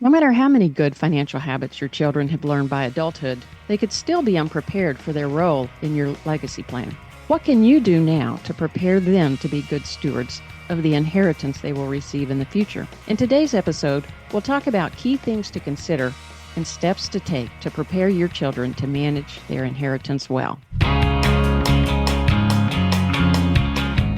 No matter how many good financial habits your children have learned by adulthood, they could still be unprepared for their role in your legacy plan. What can you do now to prepare them to be good stewards of the inheritance they will receive in the future? In today's episode, we'll talk about key things to consider and steps to take to prepare your children to manage their inheritance well.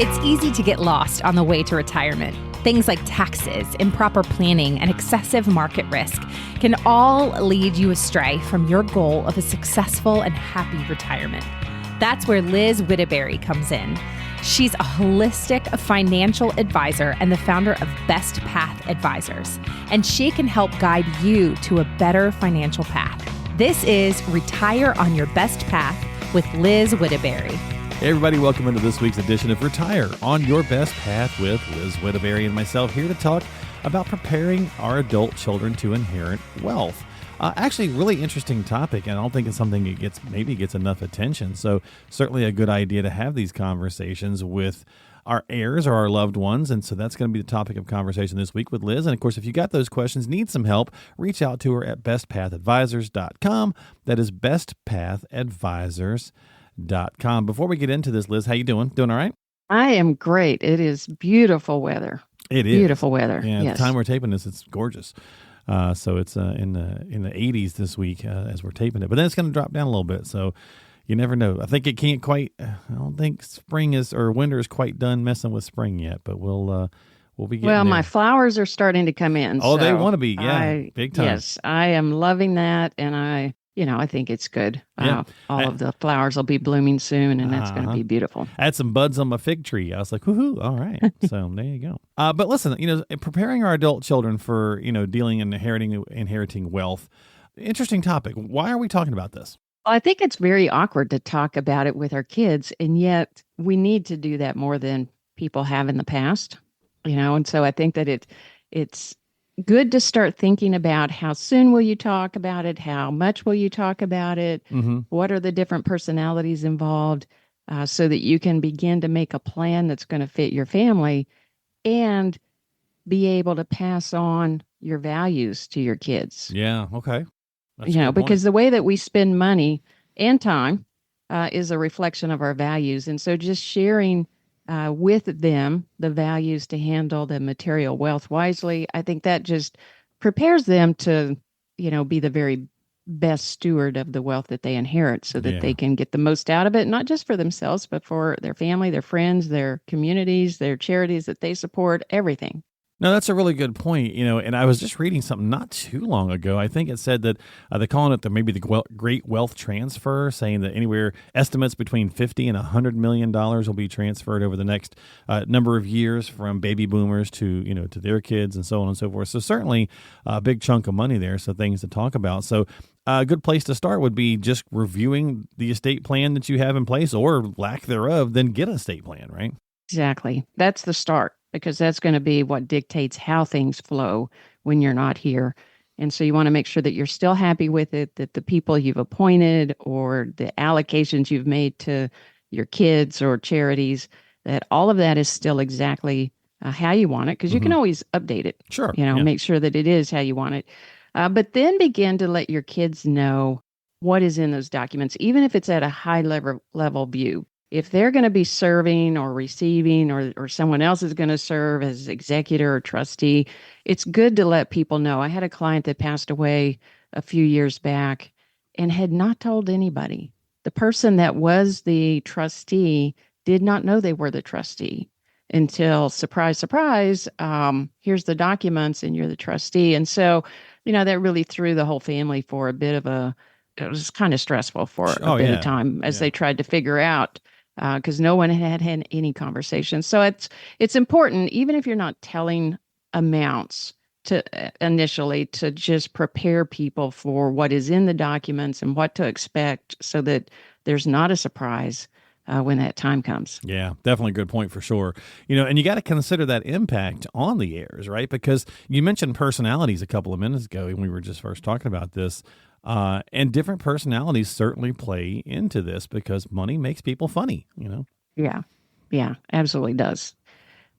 It's easy to get lost on the way to retirement. Things like taxes, improper planning, and excessive market risk can all lead you astray from your goal of a successful and happy retirement. That's where Liz Whittaberry comes in. She's a holistic financial advisor and the founder of Best Path Advisors, and she can help guide you to a better financial path. This is Retire on Your Best Path with Liz Whittaberry. Hey everybody, welcome into this week's edition of Retire on Your Best Path with Liz Whittaberry and myself, here to talk about preparing our adult children to inherit wealth. Actually, really interesting topic, and I don't think it's something that gets enough attention. So certainly a good idea to have these conversations with our heirs or our loved ones. And so that's going to be the topic of conversation this week with Liz. And of course, if you got those questions, need some help, reach out to her at bestpathadvisors.com. That is bestpathadvisors.com. Before we get into this, Liz, how you doing? Doing all right? I am great. It is beautiful weather. It is beautiful weather. Yeah, yes. The time we're taping this, it's gorgeous. So it's in the 80s this week as we're taping it, but then it's going to drop down a little bit. So you never know. I think it can't quite. I don't think winter is quite done messing with spring yet, but we'll be getting there. My flowers are starting to come in. Oh, so they want to be, big time. Yes, I am loving that, and I think it's good. Yeah. All of the flowers will be blooming soon, and that's going to be beautiful. I had some buds on my fig tree. I was like, woohoo, all right. So there you go. But listen, preparing our adult children for, dealing and inheriting wealth, interesting topic. Why are we talking about this? Well, I think it's very awkward to talk about it with our kids, and yet we need to do that more than people have in the past, and so I think that it's good to start thinking about how soon will you talk about it? How much will you talk about it? Mm-hmm. What are the different personalities involved so that you can begin to make a plan that's going to fit your family and be able to pass on your values to your kids. Yeah. Okay. Because the way that we spend money and time is a reflection of our values. And so just sharing with them the values to handle the material wealth wisely, I think that just prepares them to, be the very best steward of the wealth that they inherit so that they can get the most out of it, not just for themselves, but for their family, their friends, their communities, their charities that they support, everything. No, that's a really good point, and I was just reading something not too long ago. I think it said that they're calling it the Great Wealth Transfer, saying that anywhere estimates between $50 and $100 million will be transferred over the next number of years from baby boomers to their kids and so on and so forth. So certainly a big chunk of money there, so things to talk about. So a good place to start would be just reviewing the estate plan that you have in place, or lack thereof, then get an estate plan, right? Exactly. That's the start, because that's going to be what dictates how things flow when you're not here. And so you want to make sure that you're still happy with it, that the people you've appointed or the allocations you've made to your kids or charities, that all of that is still exactly how you want it, because you can always update it. Sure. Make sure that it is how you want it. But then begin to let your kids know what is in those documents, even if it's at a high level view. If they're going to be serving or receiving, or someone else is going to serve as executor or trustee, it's good to let people know. I had a client that passed away a few years back and had not told anybody. The person that was the trustee did not know they were the trustee until, surprise, surprise, here's the documents and you're the trustee. And so, that really threw the whole family for it was kind of stressful for a bit of time as they tried to figure out, because no one had any conversation. So it's important, even if you're not telling amounts initially, to just prepare people for what is in the documents and what to expect, so that there's not a surprise when that time comes. Yeah, definitely a good point for sure. And you got to consider that impact on the heirs, right? Because you mentioned personalities a couple of minutes ago when we were just first talking about this. And different personalities certainly play into this, because money makes people funny, Yeah, absolutely does.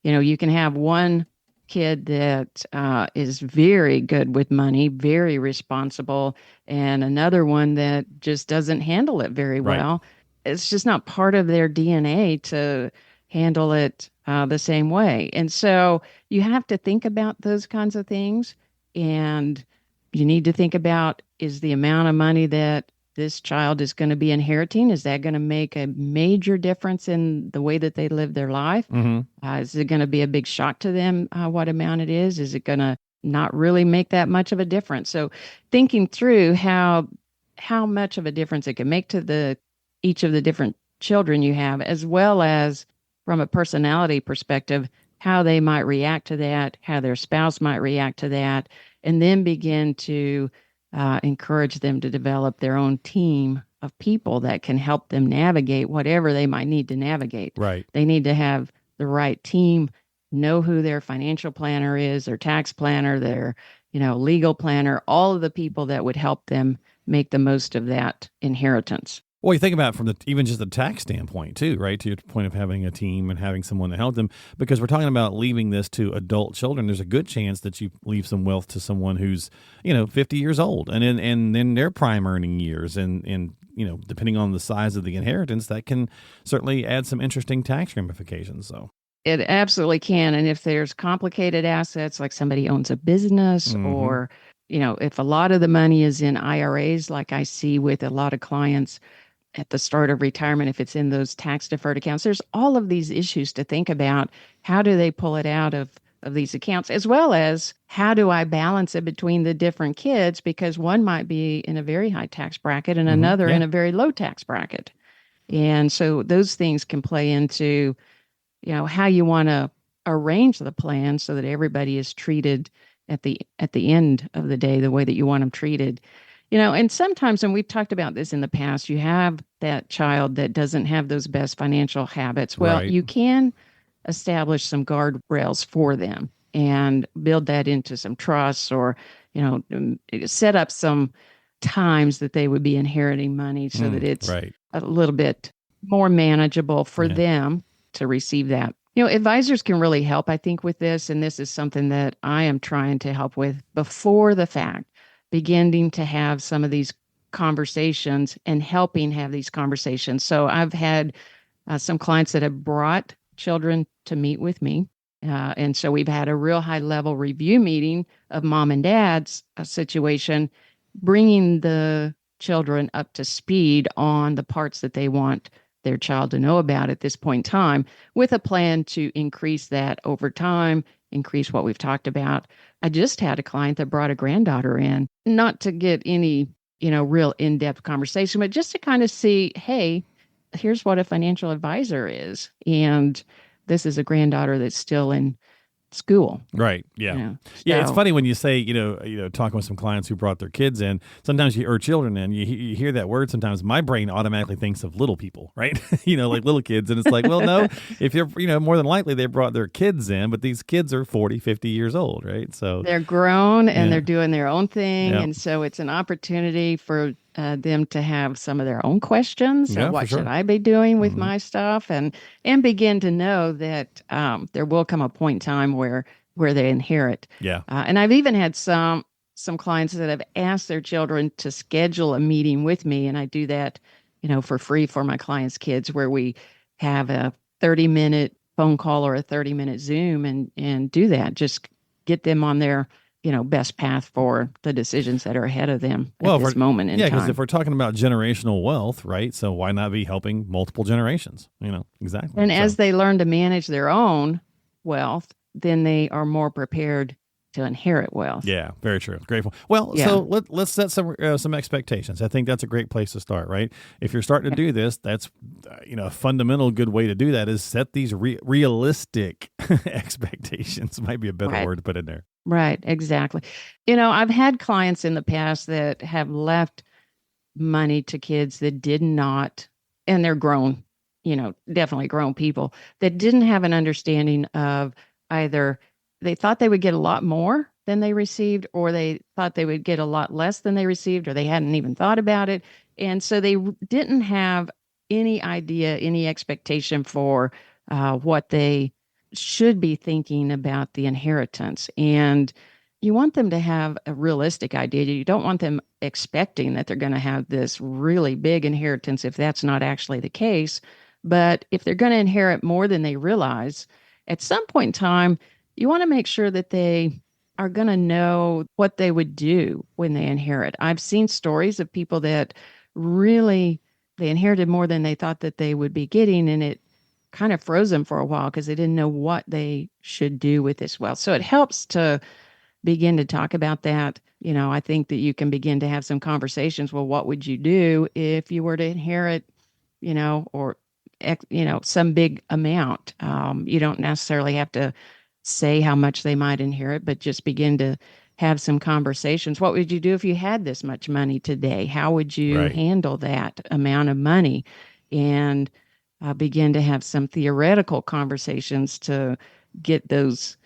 You can have one kid that is very good with money, very responsible, and another one that just doesn't handle it very Right. well. It's just not part of their DNA to handle it the same way. And so you have to think about those kinds of things. And you need to think about, is the amount of money that this child is going to be inheriting, is that going to make a major difference in the way that they live their life? Mm-hmm. Is it going to be a big shock to them what amount it is? Is it going to not really make that much of a difference? So thinking through how much of a difference it can make to the each of the different children you have, as well as from a personality perspective, how they might react to that, how their spouse might react to that, and then begin to encourage them to develop their own team of people that can help them navigate whatever they might need to navigate. Right. They need to have the right team, know who their financial planner is, their tax planner, their, legal planner, all of the people that would help them make the most of that inheritance. Well, you think about it from even just the tax standpoint too, right? To your point of having a team and having someone to help them, because we're talking about leaving this to adult children. There's a good chance that you leave some wealth to someone who's, 50 years old, and in their prime earning years, and depending on the size of the inheritance, that can certainly add some interesting tax ramifications. So. It absolutely can. And if there's complicated assets, like somebody owns a business, Mm-hmm. or, if a lot of the money is in IRAs, like I see with a lot of clients at the start of retirement, if it's in those tax deferred accounts, there's all of these issues to think about. How do they pull it out of these accounts, as well as how do I balance it between the different kids? Because one might be in a very high tax bracket and another in a very low tax bracket. And so those things can play into how you want to arrange the plan so that everybody is treated at the end of the day the way that you want them treated. And sometimes, and we've talked about this in the past, you have that child that doesn't have those best financial habits. Well, Right. you can establish some guardrails for them and build that into some trusts, or set up some times that they would be inheriting money so that it's right. a little bit more manageable for them to receive that. Advisors can really help, I think, with this. And this is something that I am trying to help with before the fact, beginning to have some of these conversations and helping have these conversations. So I've had some clients that have brought children to meet with me. And so we've had a real high level review meeting of mom and dad's situation, bringing the children up to speed on the parts that they want their child to know about at this point in time, with a plan to increase that over time, increase what we've talked about. I just had a client that brought a granddaughter in, not to get any, real in-depth conversation, but just to kind of see, hey, here's what a financial advisor is. And this is a granddaughter that's still in school. Right. Yeah. So, Yeah. It's funny when you say, talking with some clients who brought their kids in, sometimes or children in, you hear that word. Sometimes my brain automatically thinks of little people, right? Like little kids. And it's like, well, no, if you're, more than likely they brought their kids in, but these kids are 40, 50 years old, right? So they're grown and they're doing their own thing. Yep. And so it's an opportunity for them to have some of their own questions. Yeah, what for sure. should I be doing with my stuff? And begin to know that there will come a point in time where they inherit. Yeah. And I've even had some clients that have asked their children to schedule a meeting with me. And I do that, for free for my clients' kids, where we have a 30-minute phone call or a 30-minute Zoom and do that. Just get them on their best path for the decisions that are ahead of them at this moment in time. Yeah, because if we're talking about generational wealth, right? So why not be helping multiple generations? Exactly. And as they learn to manage their own wealth, then they are more prepared to inherit wealth. Yeah, very true. Grateful. Well, so let's set some expectations. I think that's a great place to start, right? If you're starting to do this, that's a fundamental good way to do that is set these realistic expectations. Might be a better word to put in there. Right, exactly. I've had clients in the past that have left money to kids that did not, and they're grown, definitely grown people that didn't have an understanding of either they thought they would get a lot more than they received, or they thought they would get a lot less than they received, or they hadn't even thought about it. And so they didn't have any idea, any expectation for what they should be thinking about the inheritance. And you want them to have a realistic idea. You don't want them expecting that they're going to have this really big inheritance if that's not actually the case. But if they're going to inherit more than they realize, at some point in time, you want to make sure that they are going to know what they would do when they inherit. I've seen stories of people that really they inherited more than they thought that they would be getting, and it kind of froze them for a while because they didn't know what they should do with this wealth. So it helps to begin to talk about that. I think that you can begin to have some conversations. Well, what would you do if you were to inherit, or, some big amount? You don't necessarily have to say how much they might inherit, but just begin to have some conversations. What would you do if you had this much money today? How would you Right. handle that amount of money? And begin to have some theoretical conversations to get those,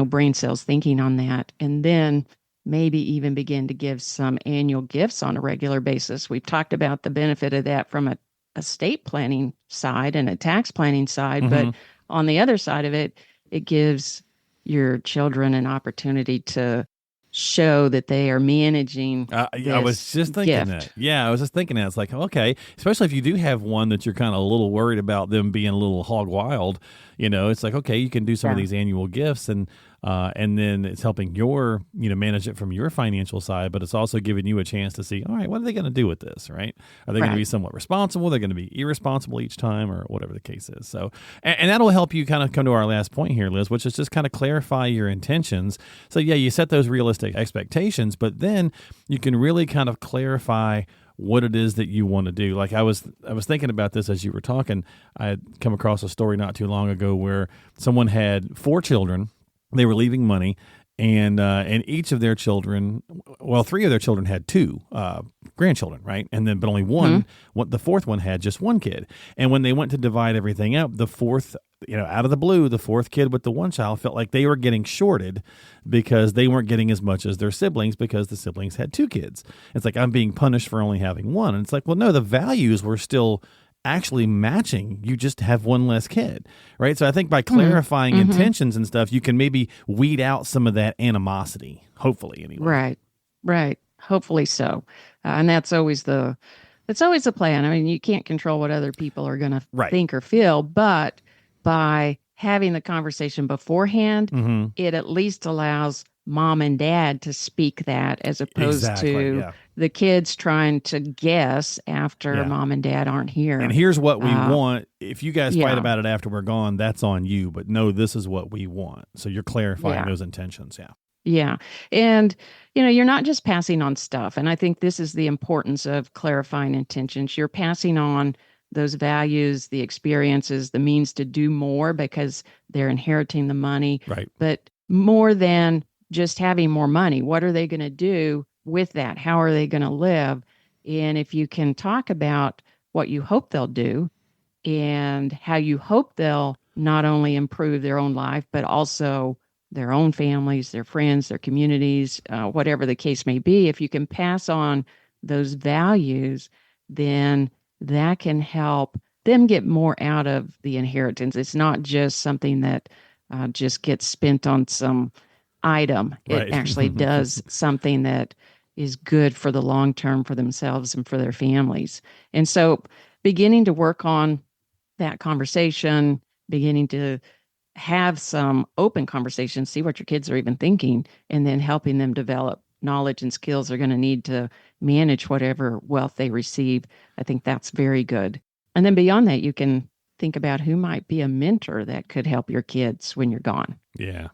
brain cells thinking on that. And then maybe even begin to give some annual gifts on a regular basis. We've talked about the benefit of that from a estate planning side and a tax planning side, Mm-hmm. but on the other side of it, it gives your children an opportunity to show that they are managing I was just thinking gift. that. Yeah, I was just thinking that. It's like, okay, especially if you do have one that you're kind of a little worried about them being a little hog wild, it's like, okay, you can do some of Yeah. these annual gifts and then it's helping your, manage it from your financial side, but it's also giving you a chance to see, all right, what are they going to do with this, right? Are they going to Right. be somewhat responsible? They're going to be irresponsible each time or whatever the case is. So, and that'll help you kind of come to our last point here, Liz, which is just kind of clarify your intentions. So yeah, you set those realistic expectations, but then you can really kind of clarify what it is that you want to do. Like I was thinking about this as you were talking. I had come across a story not too long ago where someone had 4 children. They were leaving money, and each of their children, well, 3 of their children had 2 grandchildren, right? And then, but only one, the fourth one had just 1 kid. And when they went to divide everything up, the fourth, out of the blue, the 4th kid with the 1 child felt like they were getting shorted because they weren't getting as much as their siblings because the siblings had 2 kids. It's like, I'm being punished for only having 1. And it's like, well, no, the values were still actually matching. You just have 1 less kid, right? So I think by clarifying intentions and stuff, you can maybe weed out some of that animosity, hopefully anyway. Right. Hopefully so. And that's always the plan. I mean, you can't control what other people are going to Right. think or feel, but by having the conversation beforehand, Mm-hmm. it at least allows mom and dad to speak that as opposed Exactly, to yeah. the kids trying to guess after Yeah. mom and dad aren't here. And here's what we want. If you guys fight yeah. about it after we're gone, that's on you. But no, this is what we want. So you're clarifying Yeah. those intentions. Yeah. Yeah. And, you're not just passing on stuff. And I think this is the importance of clarifying intentions. You're passing on those values, the experiences, the means to do more because they're inheriting the money. Right. But more than just having more money, what are they going to do with that? How are they going to live? And if you can talk about what you hope they'll do and how you hope they'll not only improve their own life, but also their own families, their friends, their communities, whatever the case may be, if you can pass on those values, then that can help them get more out of the inheritance. It's not just something that just gets spent on some item. Right. It actually does something that is good for the long term for themselves and for their families. And so beginning to work on that conversation, beginning to have some open conversations, see what your kids are even thinking, and then helping them develop knowledge and skills they're going to need to manage whatever wealth they receive. I think that's very good. And then beyond that, you can think about who might be a mentor that could help your kids when you're gone. Yeah.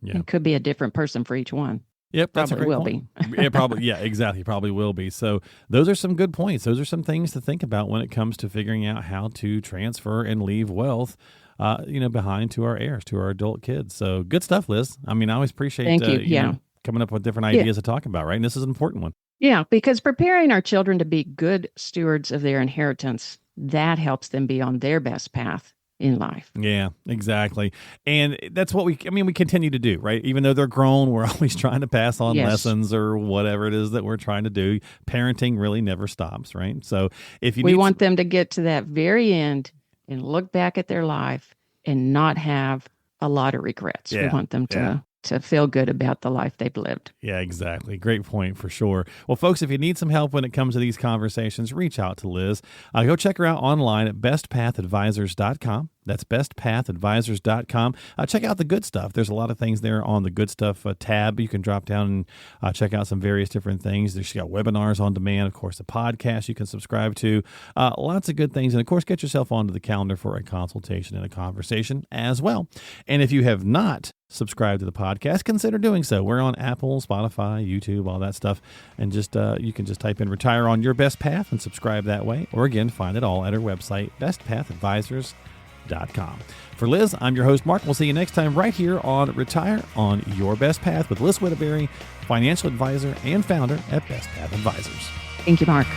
Yeah. It could be a different person for each one. Yep, that's Probably a great will point. It probably, yeah, exactly, probably will be. So those are some good points. Those are some things to think about when it comes to figuring out how to transfer and leave wealth, behind to our heirs, to our adult kids. So good stuff, Liz. I mean, I always appreciate Thank you. Yeah. coming up with different ideas to talk about, right? And this is an important one. Yeah, because preparing our children to be good stewards of their inheritance, that helps them be on their best path in life. Yeah, exactly. And that's what we continue to do, right? Even though they're grown, we're always trying to pass on Yes. lessons or whatever it is that we're trying to do. Parenting really never stops, right? So if you We need want them to get to that very end and look back at their life and not have a lot of regrets. We Yeah, want them yeah. to feel good about the life they've lived. Yeah, exactly. Great point for sure. Well, folks, if you need some help when it comes to these conversations, reach out to Liz. Go check her out online at bestpathadvisors.com. That's bestpathadvisors.com. Check out the good stuff. There's a lot of things there on the good stuff tab. You can drop down and check out some various different things. She's got webinars on demand, of course, the podcast you can subscribe to. Lots of good things. And of course, get yourself onto the calendar for a consultation and a conversation as well. And if you have not subscribe to the podcast, consider doing so. We're on Apple, Spotify, YouTube, all that stuff. And just you can just type in Retire on Your Best Path and subscribe that way. Or again, find it all at our website, bestpathadvisors.com. For Liz, I'm your host, Mark. We'll see you next time right here on Retire on Your Best Path with Liz Whittaberry, financial advisor and founder at Best Path Advisors. Thank you, Mark.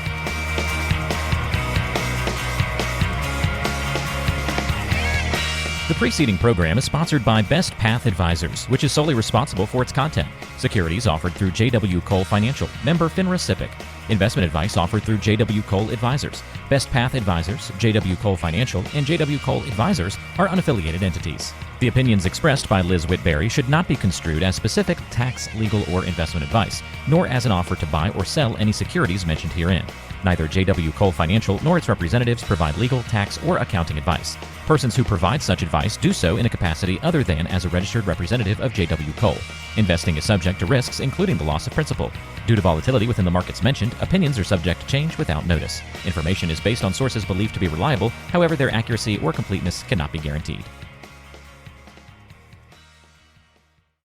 The preceding program is sponsored by Best Path Advisors, which is solely responsible for its content. Securities offered through J.W. Cole Financial, member FINRA SIPC. Investment advice offered through J.W. Cole Advisors. Best Path Advisors, J.W. Cole Financial, and J.W. Cole Advisors are unaffiliated entities. The opinions expressed by Liz Whittaberry should not be construed as specific tax, legal, or investment advice, nor as an offer to buy or sell any securities mentioned herein. Neither J.W. Cole Financial nor its representatives provide legal, tax, or accounting advice. Persons who provide such advice do so in a capacity other than as a registered representative of J.W. Cole. Investing is subject to risks, including the loss of principal. Due to volatility within the markets mentioned, opinions are subject to change without notice. Information is based on sources believed to be reliable, however, their accuracy or completeness cannot be guaranteed.